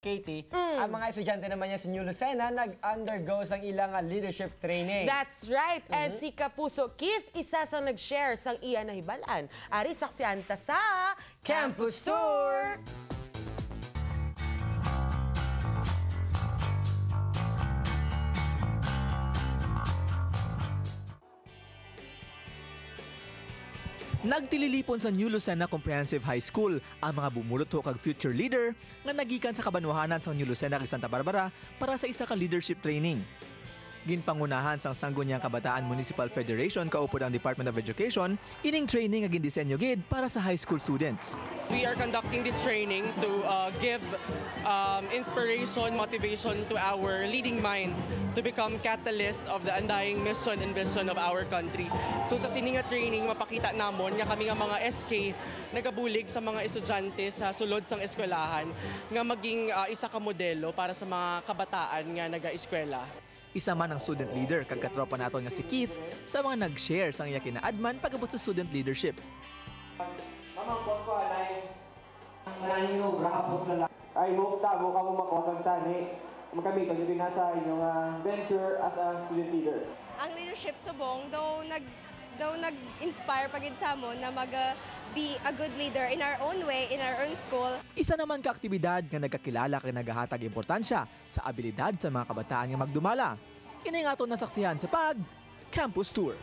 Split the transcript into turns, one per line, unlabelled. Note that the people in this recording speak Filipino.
Katie, ang mga estudyante naman niya sa New Lucena nag-undergo sang ilang leadership training.
That's right. And si Kapuso Keith, isa sa nag-share sang iya na hibalan. Ari saksihan ta sa
Campus Tour!
Nagtililipon sa New Lucena Comprehensive High School ang mga bumulot kag future leader nga nagikan sa kabanwahanan sa New Lucena kag Santa Barbara para sa isa ka leadership training. Ginpangunahan sang Sangguniang Kabataan Municipal Federation kaupod ang Department of Education, ining training nga gindisenyo gid para sa high school students.
We are conducting this training to give inspiration, motivation to our leading minds to become catalyst of the undying mission and vision of our country. So sa sininga training, mapakita namon nga kami nga mga SK nagabulig sa mga estudyante sa sulod sang eskwelahan nga maging isa ka modelo para sa mga kabataan nga naga-eskwela.
Isa man ang student leader kag katropa naton nga si Keith sa mga nag-share sang iya kinaadman pagabot sa student leadership.
Mamangkot ko alay. Maraming brahapos na lang. I hope tabo ka mo makakagtani. Magkamitan nyo din sa inyong venture as a student leader.
Ang leadership subong, daw nag-inspire pagid sa amon na be a good leader in our own way, in our own school.
Isa naman ka aktibidad nga nagkakilala kay nagahatag importansya sa abilidad sa mga kabataan nga magdumala. Ini nga aton nasaksihan sa Campus Tour.